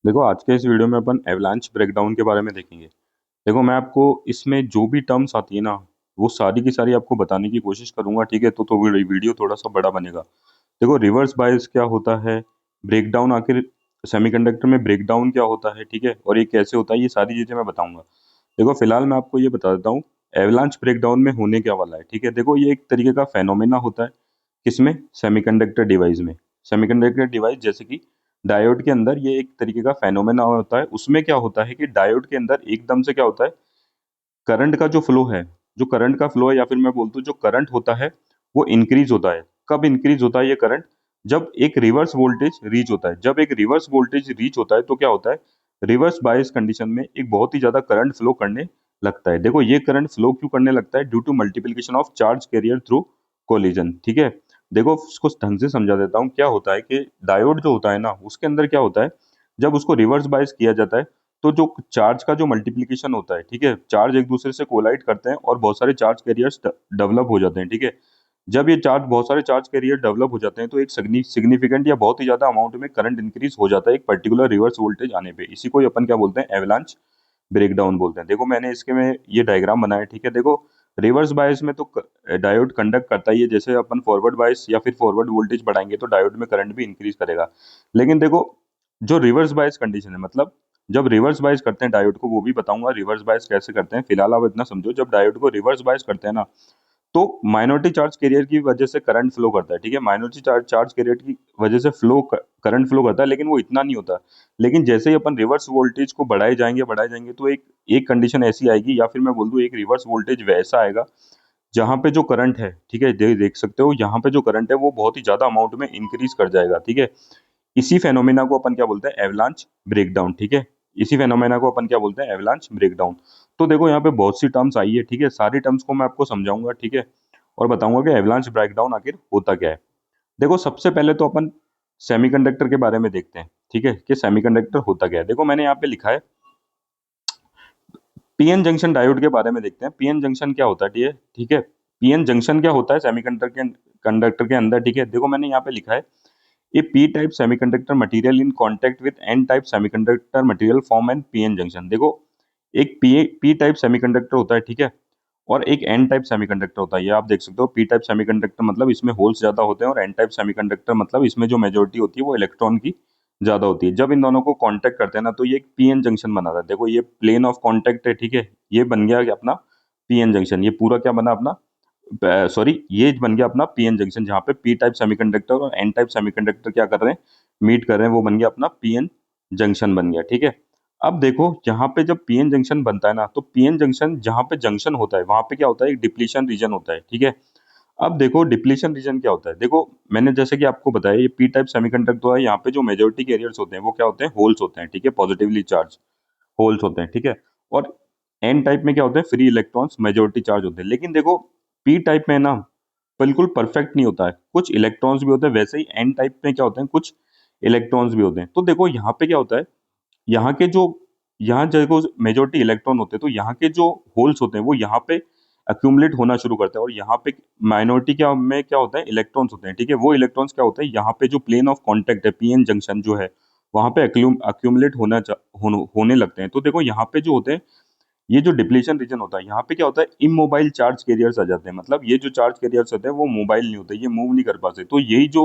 देखो, आज के इस वीडियो में अपन एवलांच ब्रेकडाउन के बारे में देखेंगे। देखो, मैं आपको इसमें जो भी टर्म्स आती है ना, वो सारी की सारी आपको बताने की कोशिश करूंगा, ठीक है? तो वीडियो थोड़ा सा बड़ा बनेगा। देखो, रिवर्स बायस क्या होता है, ब्रेकडाउन आखिर सेमीकंडक्टर में ब्रेकडाउन क्या होता है, ठीक है, और ये कैसे होता है, ये सारी चीजें मैं बताऊंगा। देखो, फिलहाल मैं आपको ये बता देता हूँ एवलांच ब्रेकडाउन में होने क्या वाला है, ठीक है? देखो, ये एक तरीके का फेनोमेना होता है। किसमें? सेमीकंडक्टर डिवाइस में। सेमीकंडक्टर डिवाइस जैसे कि डायोड के अंदर ये एक तरीके का फेनोमेना होता है। उसमें क्या होता है कि डायोड के अंदर एकदम से क्या होता है, करंट का जो फ्लो है, जो करंट का फ्लो है, या फिर मैं बोलता हूँ जो करंट होता है, वो इंक्रीज होता है। कब इंक्रीज होता है ये करंट? जब एक रिवर्स वोल्टेज रीच होता है। जब एक रिवर्स वोल्टेज रीच होता है तो क्या होता है, रिवर्स बायस कंडीशन में एक बहुत ही ज्यादा करंट फ्लो करने लगता है। देखो, ये करंट फ्लो क्यों करने लगता है? Due to multiplication of charge carrier through collision, ठीक है? देखो, उसको ढंग से समझा देता हूँ। क्या होता है कि डायोड जो होता है ना, उसके अंदर क्या होता है, जब उसको रिवर्स बायस किया जाता है तो जो चार्ज का जो मल्टीप्लिकेशन होता है, ठीक है, चार्ज एक दूसरे से कोलाइड करते हैं और बहुत सारे चार्ज कैरियर्स डेवलप हो जाते हैं, ठीक है? जब ये चार्ज बहुत सारे चार्ज कैरियर डेवलप हो जाते हैं तो एक सिग्निफिकेंट या बहुत ही ज्यादा अमाउंट में करंट इंक्रीज हो जाता है एक पर्टिकुलर रिवर्स वोल्टेज आने पे। इसी को ही अपन क्या बोलते हैं, एवलांच ब्रेकडाउन बोलते हैं। देखो, मैंने इसके में ये डायग्राम बनाया है, ठीक है? देखो, रिवर्स बायस में तो डायोड कंडक्ट करता ही है। जैसे अपन फॉरवर्ड बायस या फिर फॉरवर्ड वोल्टेज बढ़ाएंगे तो डायोड में करंट भी इंक्रीज करेगा। लेकिन देखो, जो रिवर्स बायस कंडीशन है, मतलब जब रिवर्स बायस करते हैं डायोड को, वो भी बताऊंगा रिवर्स बायस कैसे करते हैं। फिलहाल आप इतना समझो, जब डायोड को रिवर्स बायस करते हैं ना, तो माइनॉरिटी चार्ज कैरियर की वजह से करंट फ्लो करता है, ठीक है? माइनॉरिटी चार्ज कैरियर की वजह से करंट फ्लो करता है, लेकिन वो इतना नहीं होता। लेकिन जैसे ही अपन रिवर्स वोल्टेज को बढ़ाए जाएंगे तो एक एक कंडीशन ऐसी आएगी, या फिर मैं बोल दूं एक रिवर्स वोल्टेज वैसा आएगा जहां पे जो करंट है, ठीक है, देख सकते हो यहाँ पे जो करंट है वो बहुत ही ज्यादा अमाउंट में इंक्रीज कर जाएगा, ठीक है? इसी फेनोमेना को अपन क्या बोलते हैं, एवलांच ब्रेकडाउन, ठीक है? इसी फेनोमेना को अपन क्या बोलते हैं, एवलांच ब्रेकडाउन। तो देखो, यहाँ पे बहुत सी टर्म्स आई है, ठीक है? सारी टर्म्स को मैं आपको समझाऊंगा, ठीक है, और बताऊंगा कि एवलांच ब्रेकडाउन आखिर होता क्या है। देखो, सबसे पहले तो अपन सेमीकंडक्टर के बारे में देखते हैं, ठीक है, कि सेमीकंडक्टर होता क्या है। देखो, मैंने यहाँ पे लिखा है पीएन जंक्शन डायोड के बारे में देखते हैं। पीएन जंक्शन क्या होता है, ठीक है? पीएन जंक्शन क्या होता है सेमीकंडक्टर के अंदर, ठीक है? देखो, मैंने यहाँ पे लिखा है a P type semiconductor material in contact with N type semiconductor material form an P N junction. देखो, एक पी टाइप सेमीकंडक्टर होता है, ठीक है, और एक एन टाइप सेमीकंडक्टर होता है। ये आप देख सकते हो, पी टाइप सेमीकंडक्टर मतलब इसमें होल्स ज्यादा होते हैं, और एन टाइप सेमीकंडक्टर मतलब इसमें जो मेजोरिटी होती है वो इलेक्ट्रॉन की ज्यादा होती है। जब इन दोनों को कांटेक्ट करते हैं ना, तो ये एक पीएन जंक्शन बनाता है। देखो, ये प्लेन ऑफ कांटेक्ट है, ठीक है, ये बन गया अपना पीएन जंक्शन। ये पूरा क्या बना अपना, सॉरी, ये बन गया अपना पीएन जंक्शन, जहाँ पे पी टाइप सेमीकंडक्टर और एन टाइप सेमीकंडक्टर क्या कर रहे हैं, मीट कर रहे हैं। वो बन गया अपना पीएन जंक्शन बन गया, ठीक है? अब देखो, यहाँ पे जब पीएन जंक्शन बनता है ना, तो पीएन जंक्शन जहाँ पे जंक्शन होता है वहां पे क्या होता है, एक डिप्लीशन रीजन होता है, ठीक है? अब देखो, डिप्लीशन रीजन क्या होता है। देखो, मैंने जैसे कि आपको बताया, ये पी टाइप सेमीकंडक्टर है, यहाँ पे जो मेजोरिटी कैरियर्स होते हैं वो क्या होते हैं, होल्स होते हैं, ठीक है, पॉजिटिवली चार्ज होल्स होते हैं, ठीक है? और एन टाइप में क्या होते हैं, फ्री इलेक्ट्रॉन्स मेजोरिटी चार्ज होते हैं। लेकिन देखो, पी टाइप में ना बिल्कुल परफेक्ट नहीं होता है, कुछ इलेक्ट्रॉन्स भी होते हैं। वैसे ही एन टाइप में क्या होते हैं, कुछ इलेक्ट्रॉन्स भी होते हैं। तो देखो, यहाँ पे क्या होता है, यहाँ के जो यहाँ देखो मेजोरिटी इलेक्ट्रॉन होते हैं, तो यहाँ के जो होल्स होते हैं वो यहाँ पे अक्यूमुलेट होना शुरू करते हैं, और यहाँ पे माइनॉरिटी क्या में क्या होता है, इलेक्ट्रॉन्स होते हैं, ठीक है? वो इलेक्ट्रॉन्स क्या होते हैं, यहाँ पे जो प्लेन ऑफ कांटेक्ट है, पीएन जंक्शन जो है, वहां पे अक्यूमुलेट होने लगते हैं। तो देखो, यहाँ पे जो होते हैं, ये जो डिप्लीशन रीजन होता है, यहाँ पे क्या होता है, इमोबाइल चार्ज कैरियर्स आ जाते हैं। मतलब ये जो चार्ज कैरियर्स होते हैं वो मोबाइल नहीं होते, ये मूव नहीं कर पाते। तो यही जो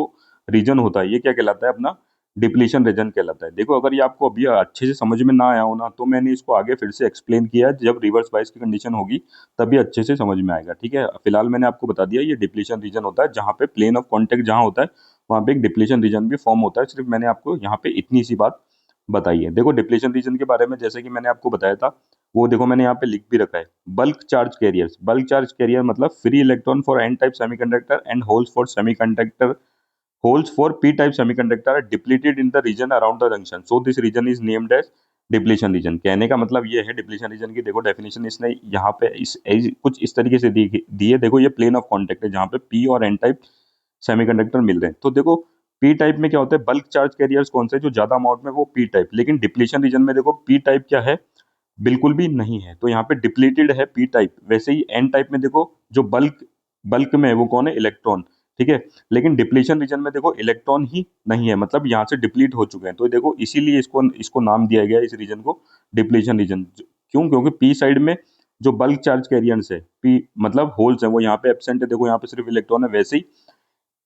रीजन होता है, ये क्या कहलाता है, अपना डिप्लीशन रीजन कहलाता है। देखो, अगर ये आपको अभी अच्छे से समझ में ना आया हो ना, तो मैंने इसको आगे फिर से एक्सप्लेन किया है। जब रिवर्स बायस की कंडीशन होगी तभी अच्छे से समझ में आएगा, ठीक है? फिलहाल मैंने आपको बता दिया, ये डिप्लीशन रीजन होता है, जहाँ पे प्लेन ऑफ कॉन्टेक्ट जहाँ होता है वहाँ पे एक डिप्लीशन रीजन भी फॉर्म होता है। सिर्फ मैंने आपको यहाँ पे इतनी सी बात बताई है। देखो, डिप्लीशन रीजन के बारे में जैसे कि मैंने आपको बताया था, वो देखो मैंने यहाँ पे लिख भी रखा है, bulk charge carriers. Bulk charge carrier मतलब free electron for N type semiconductor and holes for semiconductor, holes for p-type semiconductor are depleted in the region around the junction, so this region is named as depletion region. कहने का मतलब ये है, depletion region की देखो definition इसने यहाँ पे कुछ इस तरीके से दी है। देखो, ये प्लेन ऑफ कॉन्टेक्ट है जहाँ पे पी और एन टाइप सेमीकंडक्टर मिल रहे हैं। तो देखो, पी टाइप में क्या होता है, बल्क चार्ज कैरियर्स कौन से जो ज्यादा अमाउंट में, वो पी टाइप। लेकिन डिप्लीशन रीजन में देखो, पी टाइप क्या है, बिल्कुल भी नहीं है। तो यहाँ पे डिप्लीटेड है पी टाइप। वैसे ही एन टाइप में देखो, जो बल्क बल्क में है वो कौन है, इलेक्ट्रॉन, ठीक है। लेकिन डिप्लीशन रीजन में देखो इलेक्ट्रॉन ही नहीं है, मतलब यहाँ से डिप्लीट हो चुके हैं, तो देखो इसीलिए इसको इसको नाम दिया गया है इस रीजन को डिप्लीशन रीजन। क्यों? क्योंकि पी साइड में जो बल्क चार्ज कैरियर्स है, पी मतलब होल्स है, वो यहाँ पे एब्सेंट है, देखो यहाँ पे सिर्फ इलेक्ट्रॉन है। वैसे ही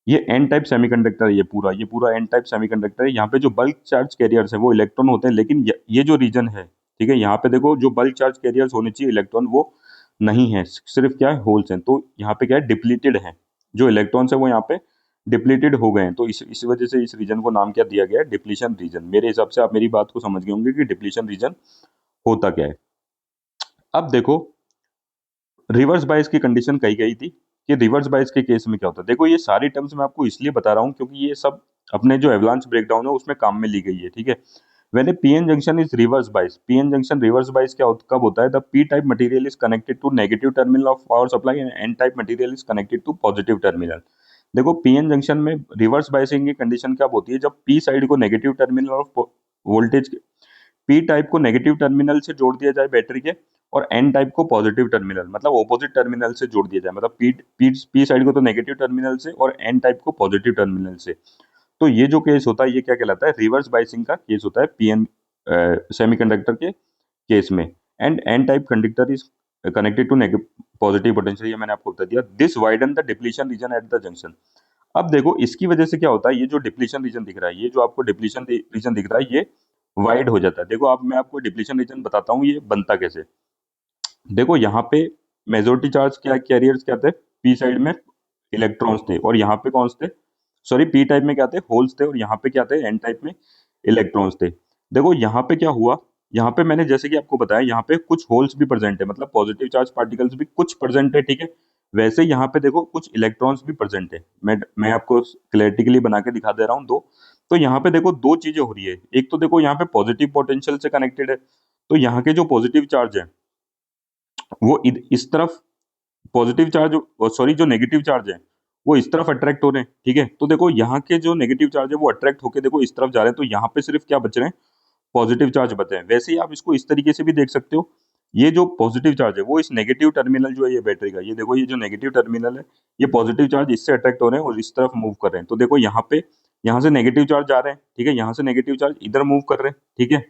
ये एन टाइप सेमीकंडक्टर है, ये पूरा एन टाइप सेमीकंडक्टर है। यहाँ पे जो बल्क चार्ज कैरियर्स है वो इलेक्ट्रॉन होते हैं, लेकिन ये जो रीजन है, ठीक है, यहाँ पे देखो जो बल्क चार्ज कैरियर्स होने चाहिए इलेक्ट्रॉन वो नहीं है, सिर्फ क्या है होल्स हैं। तो यहाँ पे क्या है डिप्लीटेड है, जो इलेक्ट्रॉन्स है वो यहाँ पे डिप्लीटेड हो गए हैं। तो इस वजह से इस रीजन को नाम क्या दिया गया है, डिप्लीशन रीजन। मेरे हिसाब से आप मेरी बात को समझ गए होंगे कि डिप्लीशन रीजन होता क्या है। अब देखो रिवर्स बायस की कंडीशन कही गई थी कि रिवर्स बायस के केस में क्या होता है। देखो ये सारी टर्म्स मैं आपको इसलिए बता रहा हूँ क्योंकि ये सब अपने जो एवलांच ब्रेकडाउन है उसमें काम में ली गई है, ठीक है। When a PN junction is reverse bias, PN junction reverse bias कब होता है? The P type material is connected to negative terminal of power supply and N type material is connected to positive terminal. देखो PN junction में reverse biasing की condition कब होती है? जब पी साइड को negative terminal of voltage, P type को negative terminal से जोड़ दिया जाए बैटरी के, और एन टाइप को पॉजिटिव टर्मिनल मतलब ऑपोजिट टर्मिनल से जोड़ दिया जाए, मतलब पी साइड को तो नेगेटिव टर्मिनल से और एन टाइप को पॉजिटिव टर्मिनल से। तो ये जो केस होता है ये क्या कहलाता है? रिवर्स बायसिंग का केस होता है पीएन सेमीकंडक्टर के केस में। And N type conductor is connected to positive potential, ये मैंने आपको बता दिया। This widen the depletion region at the junction. अब देखो इसकी वजह से क्या होता है, ये जो डिप्लीशन रीजन दिख रहा है, ये जो आपको डिप्लीशन रीजन दिख रहा है ये वाइड हो जाता है। देखो अब मैं आपको डिप्लीशन रीजन बताता हूँ ये बनता कैसे। देखो यहाँ पे मेजोरिटी चार्ज क्या कैरियर्स क्या थे? पी साइड में इलेक्ट्रॉन्स थे, और यहाँ पे कौन से थे? सॉरी पी टाइप में क्या थे? होल्स थे, और यहाँ पे क्या थे? एन टाइप में इलेक्ट्रॉन्स थे। देखो यहाँ पे क्या हुआ, यहाँ पे मैंने जैसे कि आपको बताया यहाँ पे कुछ होल्स भी प्रेजेंट है, मतलब पॉजिटिव चार्ज पार्टिकल्स भी कुछ प्रेजेंट है, ठीक है। वैसे यहाँ पे देखो कुछ इलेक्ट्रॉन्स भी प्रेजेंट है। मैं आपको क्लैरिटी के लिए बना के दिखा दे रहा हूँ दो। तो यहाँ पे देखो दो चीजें हो रही है। एक तो देखो यहाँ पे पॉजिटिव पोटेंशियल से कनेक्टेड है, तो यहाँ के जो पॉजिटिव चार्ज है वो इस तरफ पॉजिटिव चार्ज, सॉरी जो नेगेटिव चार्ज है वो इस तरफ अट्रैक्ट हो रहे हैं, ठीक है। तो देखो यहाँ के जो नेगेटिव चार्ज है वो अट्रैक्ट होके देखो इस तरफ जा रहे हैं, तो यहाँ पे सिर्फ क्या बच रहे हैं? पॉजिटिव चार्ज बचे हैं। वैसे ही आप इसको इस तरीके से भी देख सकते हो, ये जो पॉजिटिव चार्ज है वो इस नेगेटिव टर्मिनल जो है ये बैटरी का, ये देखो ये जो नेगेटिव टर्मिनल है ये पॉजिटिव चार्ज इससे अट्रैक्ट हो रहे हैं और इस तरफ मूव कर रहे हैं। तो देखो यहाँ पे यहाँ से नेगेटिव चार्ज जा रहे हैं, ठीक है, यहाँ से नेगेटिव चार्ज इधर मूव कर रहे हैं, ठीक है।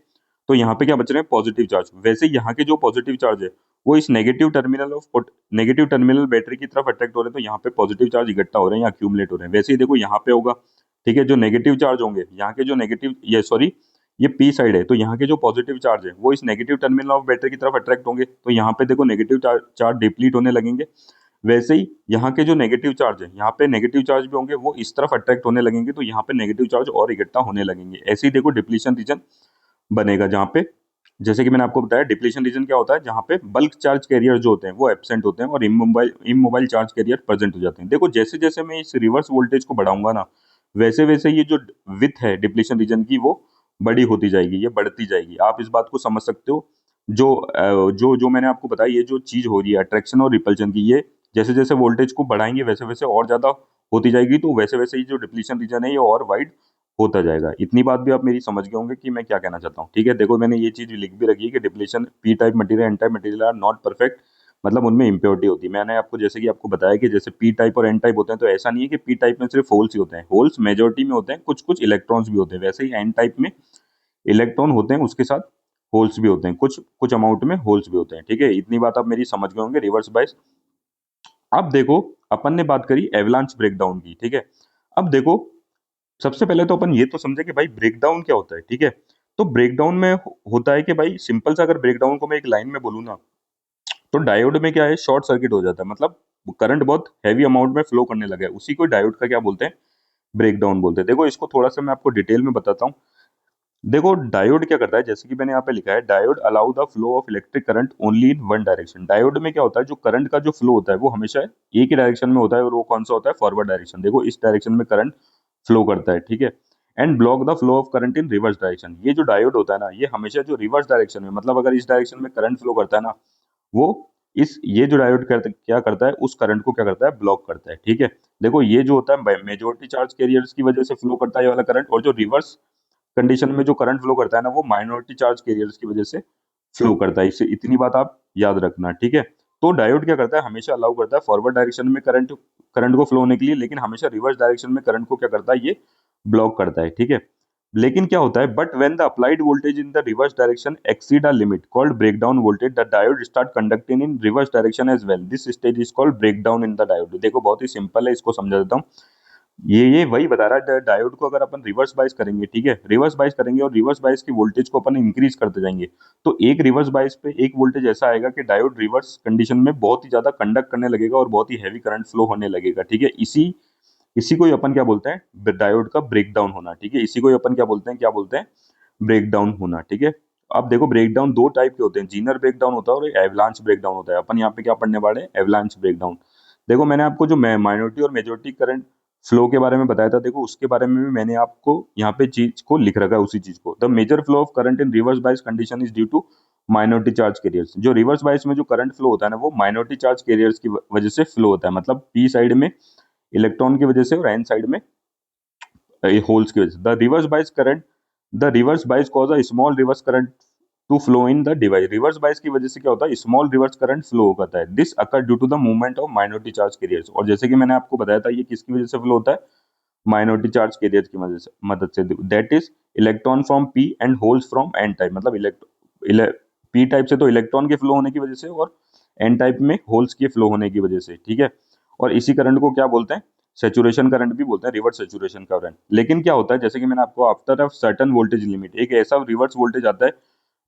तो यहाँ पे क्या बच रहे हैं? Positive charge. वैसे यहाँ के जो पॉजिटिव चार्ज है वो इस नेगेटिव टर्मिनल बैटरी की तरफ अट्रैक्ट हो रहे हैं, तो यहाँ पे पॉजिटिव चार्ज इकट्ठा हो रहे हैं या अक्यूमुलेट हो रहे हैं। वैसे ही देखो यहाँ पे होगा, ठीक है, जो नेगेटिव चार्ज होंगे यहाँ के जो नेगेटिव, ये सॉरी ये पी साइड है, तो यहाँ के जो पॉजिटिव चार्ज है वो इस नेगेटिव टर्मिनल ऑफ बैटरी की तरफ अट्रैक्ट होंगे, तो यहाँ पे देखो नेगेटिव चार्ज डिप्लीट होने लगेंगे। वैसे ही यहाँ के जो नेगेटिव चार्ज है, यहाँ पे नेगेटिव चार्ज भी होंगे, वो इस तरफ अट्रैक्ट होने लगेंगे, तो यहाँ पे नेगेटिव चार्ज और इकट्ठा होने लगेंगे। ऐसे ही देखो डिप्लीशन रीजन बनेगा, जहाँ पे जैसे कि मैंने आपको बताया डिप्लीशन रीजन क्या होता है, जहाँ पे बल्क चार्ज कैरियर जो होते हैं वो एब्सेंट होते हैं और इमोबाइल चार्ज कैरियर प्रेजेंट हो जाते हैं। देखो जैसे जैसे मैं इस रिवर्स वोल्टेज को बढ़ाऊंगा ना, वैसे वैसे ये जो विथ है डिप्लीशन रीजन की वो बड़ी होती जाएगी, ये बढ़ती जाएगी। आप इस बात को समझ सकते हो। जो मैंने आपको बताया, ये जो चीज हो रही है अट्रैक्शन और रिपल्शन की, ये जैसे जैसे वोल्टेज को बढ़ाएंगे वैसे वैसे और ज्यादा होती जाएगी, तो वैसे वैसे ये जो डिप्लीशन रीजन है ये और वाइड होता जाएगा। इतनी बात भी आप मेरी समझ गए होंगे कि मैं क्या कहना चाहता हूँ, ठीक है। देखो मैंने ये चीज लिख भी रखी है कि depletion P type material N type material are not perfect, मतलब उनमें इम्प्योरिटी होती है। मैंने आपको जैसे कि आपको बताया कि जैसे पी टाइप और एन टाइप होते हैं, तो ऐसा नहीं है कि पी टाइप में सिर्फ होल्स ही होते हैं, होल्स मेजोरिटी में होते हैं, कुछ कुछ इलेक्ट्रॉन्स भी होते हैं। वैसे ही एन टाइप में इलेक्ट्रॉन होते हैं, उसके साथ होल्स भी होते हैं, कुछ कुछ अमाउंट में होल्स भी होते हैं, ठीक है। इतनी बात आप मेरी समझ गए होंगे रिवर्स बायस। अब देखो अपन ने बात करी एवलांच ब्रेकडाउन की, ठीक है। अब देखो सबसे पहले तो अपन ये तो समझे कि भाई ब्रेकडाउन क्या होता है, ठीक है। तो ब्रेकडाउन में होता है कि भाई सिंपल सा अगर ब्रेकडाउन को मैं एक लाइन में बोलूँ ना, तो डायोड में क्या है, शॉर्ट सर्किट हो जाता है, मतलब करंट बहुत हैवी अमाउंट में फ्लो करने लगा है, उसी को डायोड का क्या बोलते हैं? ब्रेकडाउन बोलते हैं। देखो इसको थोड़ा सा मैं आपको डिटेल में बताता हूँ। देखो डायोड क्या करता है, जैसे कि मैंने यहाँ पे लिखा है, diode allow the flow of electric current only in one direction. Diode में क्या होता है, जो करंट का जो फ्लो होता है वो हमेशा एक ही डायरेक्शन में होता है, और वो कौन सा होता है? Forward direction. देखो इस डायरेक्शन में करंट फ्लो करता है, ठीक है। And block the flow of current in reverse direction. ये जो डायोड होता है ना, ये हमेशा जो रिवर्स डायरेक्शन में, मतलब अगर इस डायरेक्शन में करंट फ्लो करता है ना, वो ये जो डायोड क्या करता है, उस करंट को क्या करता है? ब्लॉक करता है, ठीक है। देखो ये जो होता है मेजोरिटी चार्ज कैरियर्स की वजह से फ्लो करता है ये वाला करंट, और जो रिवर्स कंडीशन में जो करंट फ्लो करता है ना, वो माइनॉरिटी चार्ज कैरियर्स की वजह से फ्लो करता है। इतनी बात आप याद रखना, ठीक है। तो डायोड क्या करता है, हमेशा अलाउ करता है फॉरवर्ड डायरेक्शन में करंट करंट को फ्लो होने के लिए, लेकिन हमेशा रिवर्स डायरेक्शन में करंट को क्या करता है, ये ब्लॉक करता है, ठीक है। लेकिन क्या होता है, but when the applied voltage in the reverse direction exceed a limit called breakdown voltage, the diode start conducting in reverse direction as well, this stage is called breakdown in the diode. देखो बहुत ही simple है, इसको समझा देता हूँ। ये वही बता रहा है, डायोड को अगर अपन रिवर्स बायस करेंगे, ठीक है, रिवर्स बायस करेंगे और रिवर्स बायस की वोल्टेज को अपन इंक्रीज करते जाएंगे, तो एक रिवर्स बायस पे एक वोल्टेज ऐसा आएगा कि डायोड रिवर्स कंडीशन में बहुत ही ज्यादा कंडक्ट करने लगेगा और बहुत ही हैवी करंट फ्लो होने लगेगा, ठीक है। इसी इसी को ही अपन क्या बोलते हैं, डायोड का ब्रेकडाउन होना, ठीक है। इसी को ही अपन क्या बोलते हैं, ब्रेकडाउन होना, ठीक है। अब देखो ब्रेकडाउन दो टाइप के होते हैं, जीनर ब्रेकडाउन होता है और एवलांच ब्रेकडाउन होता है। अपन यहाँ पे क्या पढ़ने वाले हैं, एवलांच ब्रेकडाउन। देखो मैंने आपको जो माइनॉरिटी और मेजॉरिटी करंट फ्लो के बारे में बताया था, देखो उसके बारे में भी मैंने आपको यहाँ पे चीज को लिख रखा है, उसी चीज को। The major flow of current in reverse bias condition is due to minority charge carriers. जो रिवर्स बायस में जो करंट फ्लो होता है ना, वो माइनॉरिटी चार्ज कैरियर्स की वजह से फ्लो होता है, मतलब पी साइड में इलेक्ट्रॉन की वजह से और एन साइड में होल्स की वजह से। The reverse bias cause a small reverse current to flow in the device. Reverse bias की वजह से क्या होता है, स्मॉल रिवर्स करंट फ्लो होता है। This occur due to the movement of minority charge carriers. और जैसे कि मैंने आपको बताया था, ये किसकी वजह से फ्लो होता है, माइनॉरिटी चार्ज कैरियर की मदद से। That is electron from P and holes from N type. मतलब पी टाइप से तो इलेक्ट्रॉन के फ्लो होने की वजह से और एन टाइप में होल्स के फ्लो होने की वजह से, ठीक है। और इसी करंट को क्या बोलते हैं, सेचुरेशन करंट भी बोलते हैं, रिवर्स सेचुरेशन करंट। लेकिन क्या होता है, जैसे कि मैंने आपको after a certain voltage limit, एक ऐसा रिवर्स वोल्टेज आता है,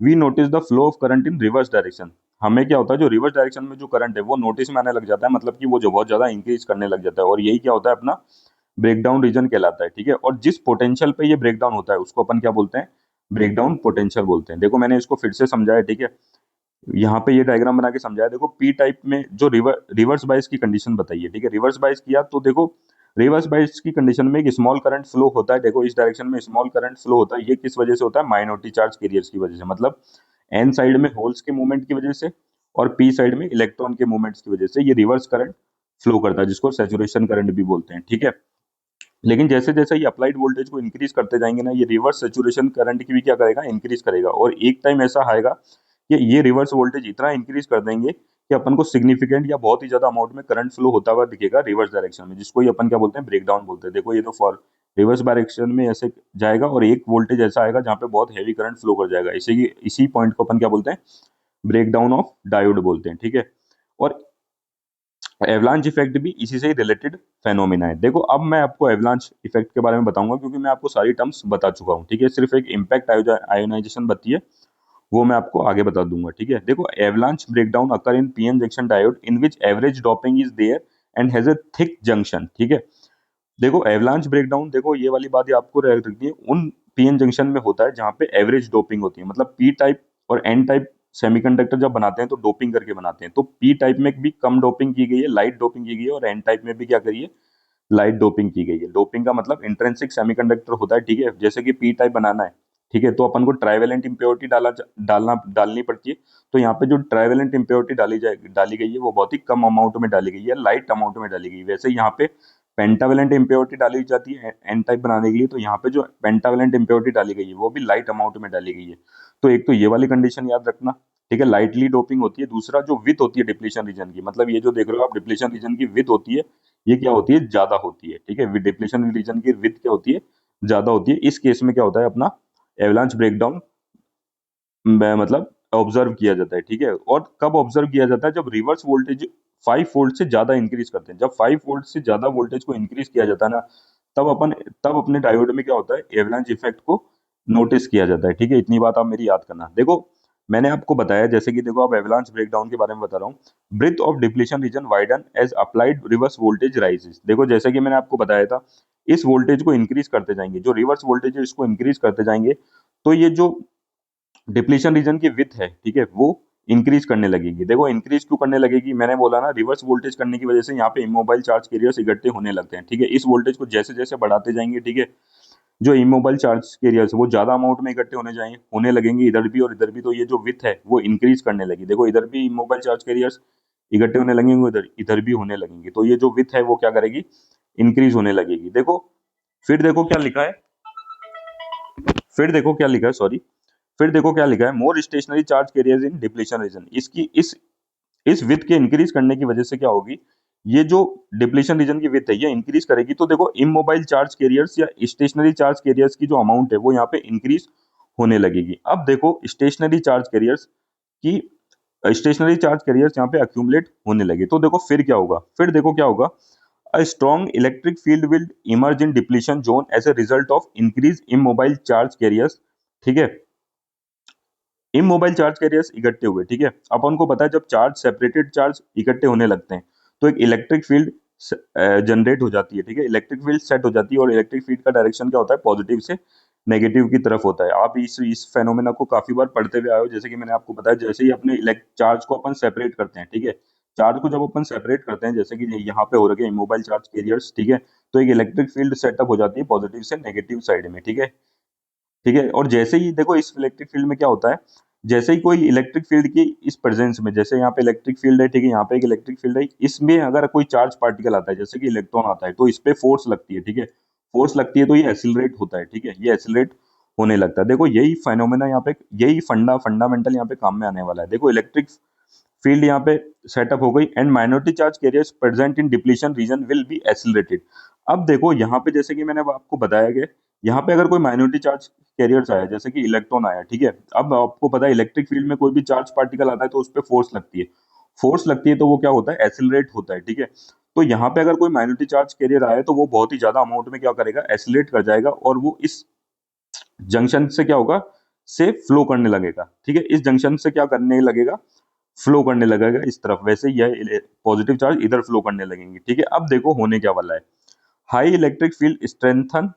we notice the flow of current in reverse direction. हमें क्या होता है, जो रिवर्स डायरेक्शन में जो करंट है वो नोटिस में आने लग जाता है, मतलब कि वो जो बहुत ज्यादा इंक्रीज करने लग जाता है, और यही क्या होता है, अपना ब्रेकडाउन रीजन कहलाता है, ठीक है। और जिस पोटेंशियल पे ये ब्रेकडाउन होता है उसको अपन क्या बोलते हैं, ब्रेकडाउन पोटेंशियल बोलते हैं। देखो मैंने इसको फिर से समझाया, ठीक है, यहाँ पे ये डायग्राम बना के समझाया। देखो पी टाइप में जो रिवर्स बायस की कंडीशन बताइए, ठीक है, रिवर्स बायस किया तो देखो रिवर्स बायस की कंडीशन में एक स्मॉल करंट फ्लो होता है। देखो इस डायरेक्शन में स्मॉल करंट फ्लो होता है, ये किस वजह से होता है, माइनॉरिटी चार्ज कैरियर्स की वजह से, मतलब एन साइड में होल्स के मूवमेंट की वजह से और पी साइड में इलेक्ट्रॉन के मूवमेंट्स की वजह से ये रिवर्स करंट फ्लो करता है, जिसको सेचुरेशन करंट भी बोलते हैं, ठीक है। लेकिन जैसे जैसे ये अप्लाइड वोल्टेज को इंक्रीज करते जाएंगे ना, ये रिवर्स सेचुरेशन करंट की भी क्या करेगा, इंक्रीज करेगा। और एक टाइम ऐसा आएगा कि ये रिवर्स वोल्टेज इतना इंक्रीज कर देंगे कि अपन को सिग्निफिकेंट या बहुत ही ज्यादा अमाउंट में करंट फ्लो होता हुआ दिखेगा रिवर्स डायरेक्शन में, जिसको ही अपन क्या बोलते हैं, ब्रेकडाउन बोलते हैं। देखो ये तो फॉर रिवर्स डायरेक्शन में ऐसे जाएगा और एक वोल्टेज ऐसा आएगा जहाँ पे बहुत हैवी करंट फ्लो कर जाएगा, इसी पॉइंट को अपन क्या बोलते हैं, ब्रेकडाउन ऑफ डायोड बोलते हैं, ठीक है। और एवलांच इफेक्ट भी इसी से ही रिलेटेड फेनोमेना है। देखो अब मैं आपको एवलांच इफेक्ट के बारे में बताऊंगा, क्योंकि मैं आपको सारी टर्म्स बता चुका हूँ, ठीक है। सिर्फ एक इम्पैक्ट आयोनाइजेशन बती है, वो मैं आपको आगे बता दूंगा, ठीक है। देखो avalanche breakdown occur in P N junction diode in which average doping is there and has a thick junction, ठीक है। देखो एवलांच ब्रेकडाउन, देखो ये वाली बात ही आपको रखनी है, उन पीएन जंक्शन में होता है जहाँ पे एवरेज डोपिंग होती है। मतलब पी टाइप और एन टाइप सेमीकंडक्टर जब बनाते हैं तो डोपिंग करके बनाते हैं, तो पी टाइप में भी कम डोपिंग की गई है, लाइट डोपिंग की गई है, और एन टाइप में भी क्या करी है, लाइट डोपिंग की गई है। डोपिंग का मतलब इंट्रिंसिक सेमीकंडक्टर होता है, ठीक है। जैसे कि पी टाइप बनाना है, ठीक है, तो अपन को ट्राइवेलेंट इम्प्योरिटी डालनी पड़ती है। तो यहाँ पे जो ट्राइवेलेंट इम्प्योरिटी डाली गई है वो बहुत ही कम अमाउंट में डाली गई है, लाइट अमाउंट में डाली गई है। वैसे यहाँ पे पेंटावेलेंट इम्प्योरिटी डाली जाती है एन टाइप बनाने के लिए, तो यहाँ पे जो पेंटावेलेंट इम्प्योरिटी डाली गई है वो भी लाइट अमाउंट में डाली गई है। तो एक तो ये वाली कंडीशन याद रखना, ठीक है, लाइटली डोपिंग होती है। दूसरा जो विथ होती है डिप्लीशन रीजन की, मतलब ये जो देख रहे हो आप डिप्लीशन रीजन की विथ होती है, ये क्या होती है, ज्यादा होती है, ठीक है। डिप्लीशन रीजन की विथ क्या होती है, ज्यादा होती है। इस केस में क्या होता है, अपना एवलांच ब्रेकडाउन मतलब ऑब्जर्व किया जाता है, ठीक है। और कब ऑब्जर्व किया जाता है, जब रिवर्स वोल्टेज 5 वोल्ट से ज्यादा इंक्रीज करते हैं। जब 5 वोल्ट से ज्यादा वोल्टेज को इंक्रीज किया जाता है ना, तब अपने डायोड में क्या होता है, एवलांच इफेक्ट को नोटिस किया जाता है, ठीक है। इतनी बात आप मेरी याद करना। देखो मैंने आपको बताया, जैसे कि देखो अब एवलांच ब्रेकडाउन के बारे में बता रहा हूँ, breadth of depletion region widen as applied reverse voltage rises. देखो जैसे कि मैंने आपको बताया था, इस वोल्टेज को इंक्रीज करते जाएंगे, जो रिवर्स वोल्टेज है इसको इंक्रीज करते जाएंगे, तो ये जो डिप्लीशन रीजन की विथ है, ठीक है, वो इंक्रीज करने लगेगी। देखो इंक्रीज क्यों करने लगेगी, मैंने बोला ना, रिवर्स वोल्टेज करने की वजह से यहाँ पे इमोबाइल चार्ज कैरियर्स इकट्ठे होने लगते हैं, ठीक है। इस वोल्टेज को जैसे जैसे बढ़ाते जाएंगे, ठीक है, जो इमोबाइल चार्ज कैरियर्स वो ज्यादा अमाउंट में इकट्ठे होने लगेंगे इधर भी और इधर भी, तो ये जो विथ है वो इंक्रीज करने लगी। देखो इधर भी इमोबाइल चार्ज कैरियर्स इकट्ठे होने लगेंगे, इधर इधर भी होने लगेंगे, तो ये जो विथ है वो क्या करेगी, इंक्रीज होने लगेगी। देखो फिर देखो क्या लिखा है, सॉरी, फिर देखो क्या लिखा है, मोर स्टेशनरी चार्ज कैरियर्स इन डिप्लीशन रीजन। इसकी इस विथ के इंक्रीज करने की वजह से क्या होगी, ये जो डिप्लीशन रीजन की विड्थ है ये इंक्रीज करेगी, तो देखो इमोबाइल चार्ज कैरियर्स या स्टेशनरी चार्ज कैरियर्स की जो अमाउंट है वो यहाँ पे इंक्रीज होने लगेगी। अब देखो स्टेशनरी चार्ज कैरियर्स की स्टेशनरी चार्ज कैरियर्स यहाँ पे अक्यूमुलेट होने लगे, तो देखो फिर क्या होगा, फिर देखो क्या होगा, a strong electric field will emerge in depletion zone as a result of increase immobile charge carriers. ठीक है, इमोबाइल चार्ज कैरियर्स इकट्ठे हुए, ठीक है, अपन को पता है जब चार्ज सेपरेटेड चार्ज इकट्ठे होने लगते हैं तो एक इलेक्ट्रिक फील्ड जनरेट हो जाती है, ठीक है, इलेक्ट्रिक फील्ड सेट हो जाती है, और इलेक्ट्रिक फील्ड का डायरेक्शन क्या होता है, पॉजिटिव से नेगेटिव की तरफ होता है। आप इस फेनोमेना को काफी बार पढ़ते हुए आए हो, जैसे कि मैंने आपको बताया, जैसे ही अपने चार्ज को अपन सेपरेट करते हैं, ठीक है, चार्ज को जब अपन सेपरेट करते हैं, जैसे कि यहाँ पे हो रखे इमोबाइल चार्ज कैरियर्स, ठीक है, तो एक इलेक्ट्रिक फील्ड सेटअप हो जाती है पॉजिटिव से नेगेटिव साइड में, ठीक है, ठीक है, और जैसे ही देखो इस इलेक्ट्रिक फील्ड में क्या होता है, जैसे ही कोई इलेक्ट्रिक फील्ड की इस प्रेजेंस में, जैसे यहाँ पे इलेक्ट्रिक फील्ड है, ठीक है, यहाँ पे एक इलेक्ट्रिक फील्ड है, इसमें अगर कोई चार्ज पार्टिकल आता है जैसे कि इलेक्ट्रॉन आता है, तो इस पे फोर्स लगती है, ठीक है, फोर्स लगती है तो ये एक्सिलरेट होता है, ठीक है, ये एक्सिलरेट होने लगता है। देखो यही फाइनोमेना यहाँ पे, यही फंडामेंटल यहाँ पे काम में आने वाला है। देखो इलेक्ट्रिक फील्ड यहाँ पे सेटअप हो गई, and minority charge carriers present in depletion region will be accelerated. अब देखो यहाँ पे जैसे कि मैंने अब आपको बताया कि यहाँ पे अगर कोई माइनॉरिटी चार्ज कैरियर्स आया, जैसे कि इलेक्ट्रॉन आया, ठीक है, अब आपको पता है इलेक्ट्रिक फील्ड में कोई भी चार्ज पार्टिकल आता है तो उस पर फोर्स लगती है, फोर्स लगती है तो वो क्या होता है, एक्सिलरेट होता है, ठीक है, तो यहाँ पे अगर कोई माइनॉरिटी चार्ज कैरियर आया तो वो बहुत ही ज्यादा अमाउंट में क्या करेगा, एक्सिलरेट कर जाएगा, और वो इस जंक्शन से क्या होगा, से फ्लो करने लगेगा, ठीक है, इस जंक्शन से क्या करने लगेगा, फ्लो करने लगेगा इस तरफ, वैसे यह पॉजिटिव चार्ज इधर फ्लो करने लगेंगे, ठीक है। अब देखो होने क्या वाला है, high electric field strengthen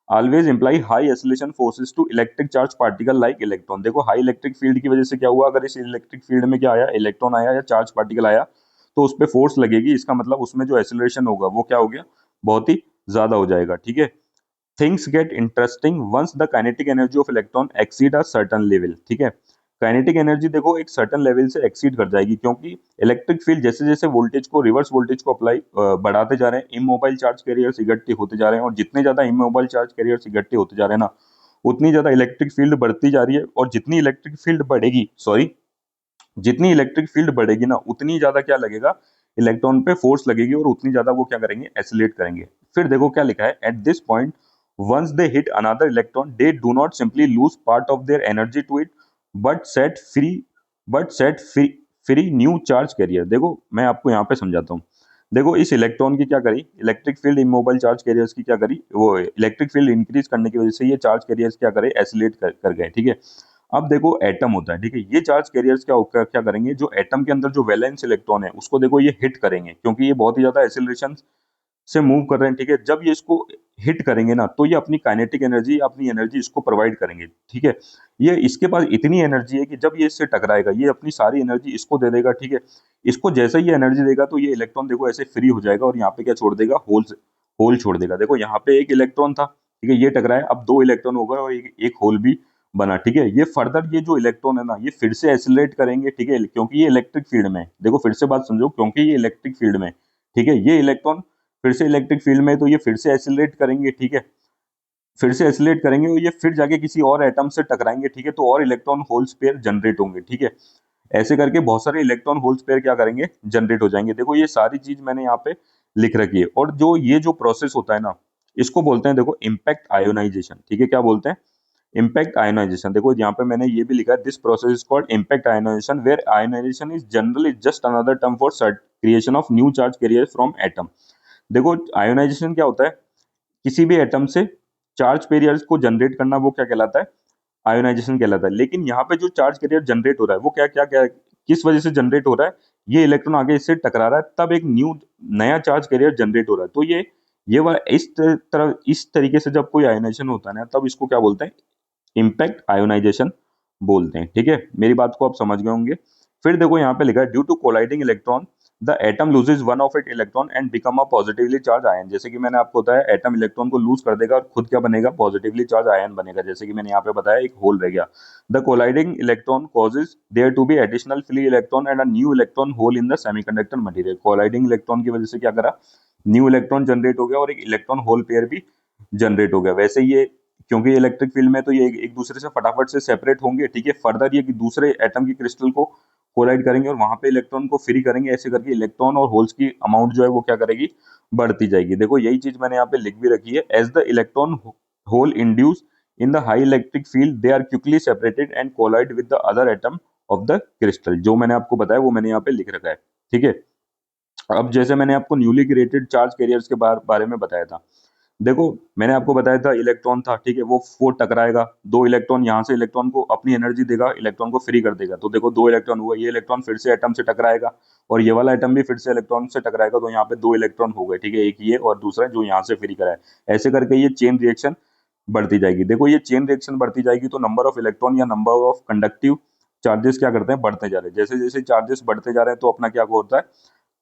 always imply high acceleration forces to electric charge particle like electron. देखो हाई इलेक्ट्रिक फील्ड की वजह से क्या हुआ, अगर इस इलेक्ट्रिक फील्ड में क्या आया, इलेक्ट्रॉन आया या चार्ज पार्टिकल आया, तो उस पर फोर्स लगेगी, इसका मतलब उसमें जो एक्सीलरेशन होगा वो क्या हो गया, बहुत ही ज्यादा हो जाएगा, ठीक है। Things get interesting once the kinetic energy of electron exceed a certain level, ठीक है, काइनेटिक एनर्जी देखो एक सर्टेन लेवल से एक्सीड कर जाएगी, क्योंकि इलेक्ट्रिक फील्ड जैसे जैसे वोल्टेज को, रिवर्स वोल्टेज को अप्लाई बढ़ाते जा रहे हैं, इमोबाइल चार्ज कैरियर्स इकट्ठे होते जा रहे हैं, और जितने ज्यादा इमोबाइल चार्ज कैरियर्स इकट्ठे होते जा रहे हैं ना, उतनी ज्यादा इलेक्ट्रिक फील्ड बढ़ती जा रही है, और जितनी इलेक्ट्रिक फील्ड बढ़ेगी, सॉरी, जितनी इलेक्ट्रिक फील्ड बढ़ेगी ना, उतनी ज्यादा क्या लगेगा, इलेक्ट्रॉन पे फोर्स लगेगी, और उतनी ज्यादा वो क्या करेंगे, एक्सीलरेट करेंगे। फिर देखो क्या लिखा है, at this point once they hit another electron they do not simply lose part of their energy to it but set free new charge carrier। देखो मैं आपको यहाँ पे समझाता हूँ, देखो इस इलेक्ट्रॉन की क्या करी, electric field immobile charge carriers की क्या करी, वो इलेक्ट्रिक फील्ड इंक्रीज करने की वजह से ये चार्ज कैरियर्स क्या करे, एक्सीलरेट कर गए, ठीक है। अब देखो एटम होता है, ठीक है, ये चार्ज कैरियर्स क्या करेंगे, जो एटम के अंदर जो वैलेंस इलेक्ट्रॉन है उसको देखो ये हिट करेंगे, क्योंकि ये बहुत ही ज्यादा एक्सीलरेशन से मूव कर रहे हैं, ठीक है, जब ये इसको हिट करेंगे ना, तो ये अपनी काइनेटिक एनर्जी, अपनी एनर्जी इसको प्रोवाइड करेंगे, ठीक है, ये इसके पास इतनी एनर्जी है कि जब ये इससे टकराएगा ये अपनी सारी एनर्जी इसको दे देगा, ठीक है, इसको जैसे ही एनर्जी देगा तो ये इलेक्ट्रॉन देखो ऐसे फ्री हो जाएगा, और यहाँ पे क्या छोड़ देगा, होल छोड़ देगा। देखो यहाँ पे एक इलेक्ट्रॉन था, ठीक है, ये टकराया, अब दो इलेक्ट्रॉन हो गए, और एक होल भी बना, ठीक है, ये फर्दर ये जो इलेक्ट्रॉन है ना ये फिर से एक्सिलरेट करेंगे, ठीक है, क्योंकि ये इलेक्ट्रिक फील्ड में, देखो फिर से बात समझो, क्योंकि ये इलेक्ट्रिक फील्ड में, ठीक है, ये इलेक्ट्रॉन फिर से इलेक्ट्रिक फील्ड में, तो ये फिर से एक्सिलरेट करेंगे, ठीक है, फिर से एक्सिलरेट करेंगे, और ये फिर जाके किसी और एटम से टकराएंगे, ठीक है, तो और इलेक्ट्रॉन होल्स पेयर जनरेट होंगे, ठीक है, ऐसे करके बहुत सारे इलेक्ट्रॉन होल्स पेयर क्या करेंगे, जनरेट हो जाएंगे। देखो ये सारी चीज मैंने यहाँ पे लिख रखी है, और जो ये जो प्रोसेस होता है ना, इसको बोलते हैं देखो इम्पैक्ट आयोनाइजेशन, ठीक है, क्या बोलते हैं, इम्पैक्ट आयोनाइजेशन। देखो यहाँ पे मैंने ये भी लिखा है, this process is called impact ionization where ionization is generally just another term for creation of new charge carrier from atom. देखो आयोनाइजेशन क्या होता है, किसी भी एटम से चार्ज कैरियर्स को जनरेट करना, वो क्या कहलाता है, आयोनाइजेशन कहलाता है। लेकिन यहाँ पे जो चार्ज कैरियर जनरेट हो रहा है वो क्या क्या क्या किस वजह से जनरेट हो रहा है, ये इलेक्ट्रॉन आगे इससे टकरा रहा है, तब एक नया चार्ज कैरियर जनरेट हो रहा है, तो ये वाला इस तरीके से जब कोई आयोनाइजेशन होता है ना, तब इसको क्या बोलते हैं, इम्पैक्ट आयोनाइजेशन बोलते हैं, ठीक है, मेरी बात को आप समझ गए होंगे। फिर देखो यहाँ पे लिखा है, due to colliding electron the atom loses one of it electron and become a positively charge ion. जैसे कि मैंने आपको बताया, एटम इलेक्ट्रॉन को लूज कर देगा और खुद क्या बनेगा, पॉजिटिवली चार्ज आयन बनेगा, जैसे कि मैंने यहाँ पे बताया एक होल रह गया। The colliding electron causes there to be additional free electron and a new electron hole in the semiconductor material. Colliding electron की वजह से क्या करा, न्यू इलेक्ट्रॉन जनरेट हो गया, और एक इलेक्ट्रॉन होल पेयर भी जनरेट हो गया। वैसे ये क्योंकि इलेक्ट्रिक फील्ड में तो ये एक दूसरे से फटाफट से सेपरेट होंगे, ठीक है, फर्दर ये कि दूसरे एटम की क्रिस्टल को कोलाइड करेंगे और वहां पे इलेक्ट्रॉन को फ्री करेंगे, ऐसे करके इलेक्ट्रॉन और होल्स की अमाउंट जो है वो क्या करेगी, बढ़ती जाएगी। देखो यही चीज मैंने यहाँ पे लिख भी रखी है, as the electron hole induce in the high electric field they are quickly separated and collide with the other atom of the crystal. जो मैंने आपको बताया वो मैंने यहाँ पे लिख रखा है, ठीक है। अब जैसे मैंने आपको न्यूली क्रिएटेड चार्ज कैरियर्स के बारे में बताया था, देखो मैंने आपको बताया था इलेक्ट्रॉन था, ठीक है, वो टकराएगा, दो इलेक्ट्रॉन यहाँ से इलेक्ट्रॉन को अपनी एनर्जी देगा, इलेक्ट्रॉन को फ्री कर देगा, तो देखो दो इलेक्ट्रॉन हुआ, ये इलेक्ट्रॉन फिर से एटम से टकराएगा और ये वाला एटम भी फिर से इलेक्ट्रॉन से टकराएगा, तो यहाँ पे दो इलेक्ट्रॉन हो गए, ठीक है, एक ये और दूसरा जो यहाँ से फ्री कराए, ऐसे करके ये चेन रिएक्शन बढ़ती जाएगी। देखो ये चेन रिएक्शन बढ़ती जाएगी तो नंबर ऑफ इलेक्ट्रॉन या नंबर ऑफ कंडक्टिव चार्जेस क्या करते हैं, बढ़ते जा रहे हैं। जैसे जैसे चार्जेस बढ़ते जा रहे हैं तो अपना क्या होता है,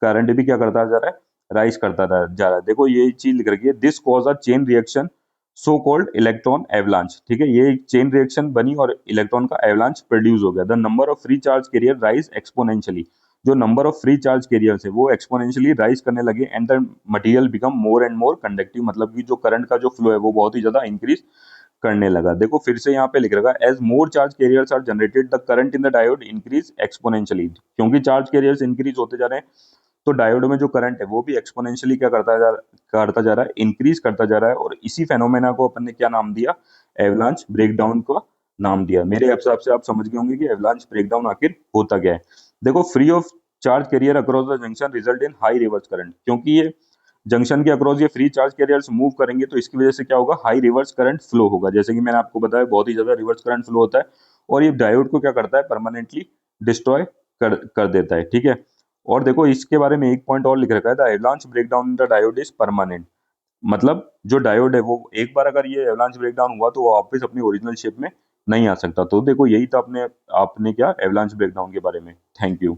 करंट भी क्या करता जा रहा है, राइज करता जा रहा है। देखो ये चीज लिख रखी है, this cause a chain reaction so called electron avalanche, ठीक है, ये एक चेन रिएक्शन बनी और इलेक्ट्रॉन का एवलांच प्रोड्यूस हो गया। The number of free charge carrier rise exponentially, जो number of free charge carriers है वो एक्सपोनेंशियली राइज करने लगे and the material become more and more conductive, मतलब कि जो करंट का जो फ्लो है वो बहुत ही ज्यादा इंक्रीज करने लगा। देखो फिर से यहाँ पे लिख रखा है, as more charge carriers are generated the current in the diode increase exponentially, क्योंकि चार्ज कैरियर्स इंक्रीज होते जा रहे हैं तो डायोड में जो करंट है वो भी एक्सपोनेंशियली क्या करता जा रहा है, इंक्रीज करता जा रहा है। और इसी फेनोमेना को अपन ने क्या नाम दिया, एवलांच ब्रेकडाउन का नाम दिया। मेरे हिसाब से आप समझ गए होंगे कि एवलांच ब्रेकडाउन आखिर होता क्या है। देखो free of charge career across the junction result in high reverse current, क्योंकि ये जंक्शन के अक्रॉस ये फ्री चार्ज कैरियर्स मूव करेंगे तो इसकी वजह से क्या होगा, हाई रिवर्स करंट फ्लो होगा। जैसे कि मैंने आपको बताया बहुत ही ज्यादा रिवर्स करंट फ्लो होता है और ये डायोड को क्या करता है, परमानेंटली डिस्ट्रॉय कर देता है, ठीक है। और देखो इसके बारे में एक पॉइंट और लिख रखा है, the avalanche breakdown in the diode is permanent, मतलब जो डायोड है वो एक बार अगर ये एवलांच ब्रेकडाउन हुआ तो वो वापस अपनी ओरिजिनल शेप में नहीं आ सकता। तो देखो यही था अपने आपने क्या एवलांच ब्रेकडाउन के बारे में। Thank you.